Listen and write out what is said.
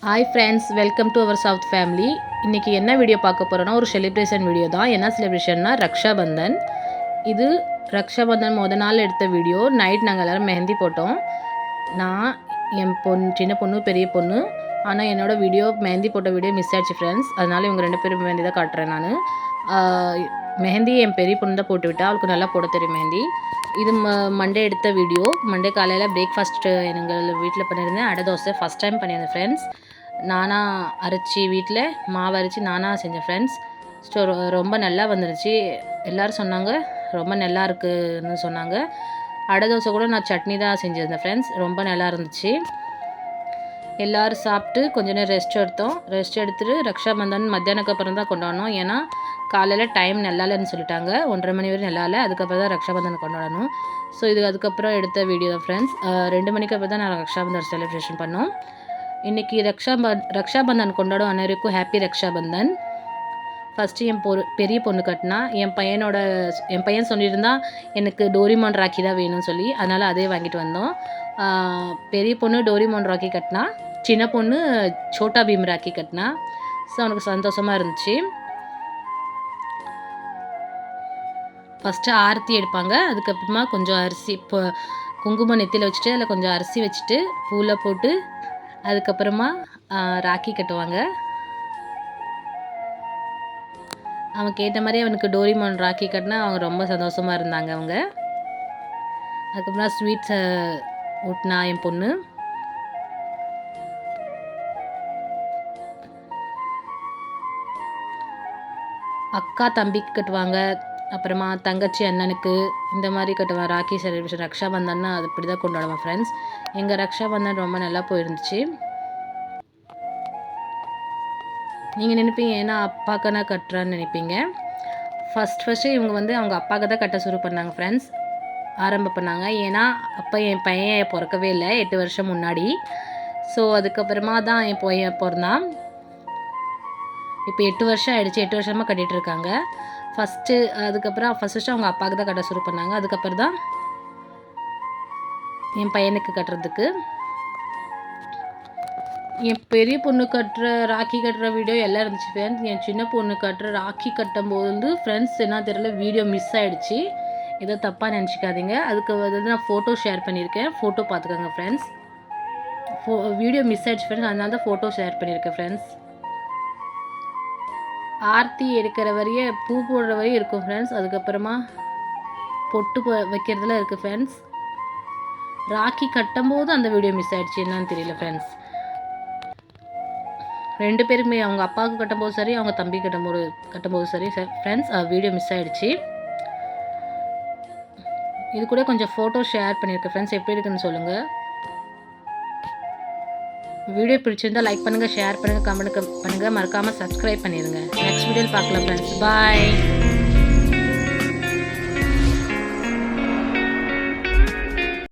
Hi friends, welcome to our south family. இன்றைக்கி என்ன video பார்க்க போகிறோன்னா ஒரு செலிப்ரேஷன் வீடியோ தான். என்ன செலிப்ரேஷன்னா ரக்ஷாபந்தன். இது ரக்ஷாபந்தன் நாள் எடுத்த வீடியோ. நைட் நாங்கள் எல்லோரும் மெஹந்தி போட்டோம். நான், என் சின்ன பொண்ணு, பெரிய பொண்ணு. ஆனால் என்னோடய மெஹந்தி போட்ட வீடியோ மிஸ் ஆயிடுச்சு ஃப்ரெண்ட்ஸ். அதனால் இவங்க 2 பேரும் மெஹந்தி தான் காட்டுறேன் நான். மெஹந்தி என் பெரிய பொண்ணு தான் போட்டு விட்டா. அவளுக்கு நல்லா போட தெரியும் மெஹந்தி. இது மண்டே எடுத்த வீடியோ. மண்டே காலையில் பிரேக்ஃபாஸ்ட்டு எங்கள் வீட்டில் பண்ணியிருந்தேன். அடை தோசை ஃபஸ்ட் டைம் பண்ணியிருந்தேன் ஃப்ரெண்ட்ஸ். நானாக அரைச்சி வீட்டில் மாவு அரைச்சி நானாக செஞ்சேன் ஃப்ரெண்ட்ஸ். ஸோ ரொம்ப நல்லா வந்துருச்சு. எல்லோரும் சொன்னாங்க ரொம்ப நல்லா இருக்குதுன்னு சொன்னாங்க. அடை தோசை கூட நான் சட்னி தான் செஞ்சுருந்தேன் ஃப்ரெண்ட்ஸ். ரொம்ப நல்லா இருந்துச்சு. எல்லோரும் சாப்பிட்டு கொஞ்ச நேரம் ரெஸ்ட் எடுத்தோம். ரெஸ்ட் எடுத்துகிட்டு ரக்ஷாபந்தன் மத்தியானக்கு அப்புறம் தான் கொண்டாடணும். ஏன்னா காலையில் டைம் நல்லா இல்லைன்னு சொல்லிட்டாங்க. 1:30 மணி வரை நல்லா இல்லை. அதுக்கப்புறம் தான் ரக்ஷாபந்தன் கொண்டாடணும். ஸோ இது அதுக்கப்புறம் எடுத்த வீடியோ தான் ஃப்ரெண்ட்ஸ். 2 மணிக்கு அப்புறம் தான் நான் ரக்ஷாபந்தன் செலிப்ரேஷன் பண்ணோம். இன்றைக்கி ரக்ஷாபந்தன் கொண்டாடும் அனைவருக்கும் ஹாப்பி ரக்ஷாபந்தன். ஃபஸ்ட்டு என் பெரிய பொண்ணு கட்டினா. என் பையன் சொல்லியிருந்தா எனக்கு டோரிமான் ராக்கி தான் வேணும்னு சொல்லி, அதனால் அதே வாங்கிட்டு வந்தோம். பெரிய பொண்ணு டோரிமான் ராக்கி கட்டினா, சின்ன பொண்ணு சோட்டா பீம் ராக்கி கட்டினா. ஸோ அவனுக்கு சந்தோஷமாக இருந்துச்சு. ஃபஸ்ட்டு ஆரத்தி எடுப்பாங்க. அதுக்கப்புறமா கொஞ்சம் அரிசி குங்குமம் நெத்தியில் வச்சுட்டு அதில் கொஞ்சம் அரிசி வச்சுட்டு பூவில் போட்டு அதுக்கப்புறமா ராக்கி கட்டுவாங்க. அவன் கேட்ட மாதிரி அவனுக்கு டோரிமான் ராக்கி கட்டினா அவங்க ரொம்ப சந்தோஷமாக இருந்தாங்க அவங்க. அதுக்கப்புறம் ஸ்வீட்ஸை ஊட்டினா என் பொண்ணு. அக்கா தம்பிக்கு கட்டுவாங்க. அப்புறமா தங்கச்சி அண்ணனுக்கு இந்த மாதிரி கட்டுவான். ராக்கி செலிப்ரேஷன் ரக்ஷாபந்தன்னா அது இப்படி தான் கொண்டாடுவான் ஃப்ரெண்ட்ஸ். எங்கள் ரக்ஷாபந்தன் ரொம்ப நல்லா போயிருந்துச்சு. நீங்கள் நினைப்பீங்க ஏன்னா அப்பாக்கனா கட்டுறான்னு நினைப்பீங்க. ஃபஸ்ட்டு இவங்க அவங்க அப்பாவுக்கு தான் கட்ட சுரு பண்ணாங்க ஃப்ரெண்ட்ஸ். ஆரம்பம் பண்ணாங்க. ஏன்னா அப்போ என் பையன் பிறக்கவே இல்லை, 8 வருஷம் முன்னாடி. ஸோ அதுக்கப்புறமா தான் என் பையன் பிறந்தான். இப்போ 8 வருஷம் ஆகிடுச்சு. 8 வருஷமாக கட்டிகிட்ருக்காங்க. அதுக்கப்புறம் ஃபஸ்ட்டு அவங்க அப்பாவுக்கு தான் கட்ட சுரு பண்ணாங்க. அதுக்கப்புறம் தான் என் பையனுக்கு கட்டுறதுக்கு. என் பெரிய பொண்ணு ராக்கி கட்டுற வீடியோ எல்லாம் இருந்துச்சு ஃப்ரெண்ட்ஸ். என் சின்ன பொண்ணு ராக்கி கட்டும்போது ஃப்ரெண்ட்ஸ் என்ன தெரியல வீடியோ மிஸ் ஆகிடுச்சு. ஏதோ தப்பாக நினச்சிக்காதீங்க. அதுக்கு நான் ஃபோட்டோ ஷேர் பண்ணியிருக்கேன். ஃபோட்டோ பார்த்துக்கோங்க ஃப்ரெண்ட்ஸ். வீடியோ மிஸ் ஆகிடுச்சு ஃப்ரெண்ட்ஸ். அதனால தான் ஃபோட்டோ ஷேர் பண்ணியிருக்கேன் ஃப்ரெண்ட்ஸ். ஆர்த்தி எடுக்கிற வரையே பூ போடுற வரையும் இருக்கும் ஃப்ரெண்ட்ஸ். அதுக்கப்புறமா பொட்டு வைக்கிறதுல இருக்குது ஃப்ரெண்ட்ஸ். ராக்கி கட்டும்போது அந்த வீடியோ மிஸ் ஆகிடுச்சு, என்னன்னு தெரியல ஃப்ரெண்ட்ஸ். 2 பேருக்குமே அவங்க அப்பாவுக்கு கட்டும்போது சரி, அவங்க தம்பி கட்டும்போது சரி ஃப்ரெண்ட்ஸ் வீடியோ மிஸ் ஆகிடுச்சு. இது கூட கொஞ்சம் ஃபோட்டோ ஷேர் பண்ணியிருக்கேன் ஃப்ரெண்ட்ஸ். எப்படி இருக்குன்னு சொல்லுங்கள். வீடியோ பிடிச்சிருந்தால் லைக் பண்ணுங்கள், ஷேர் பண்ணுங்கள், கமெண்ட் பண்ணுங்கள். மறக்காமல் சப்ஸ்கிரைப் பண்ணிடுங்க. நெக்ஸ்ட் வீடியோவில் பார்க்கலாம் ஃப்ரெண்ட்ஸ். பாய்.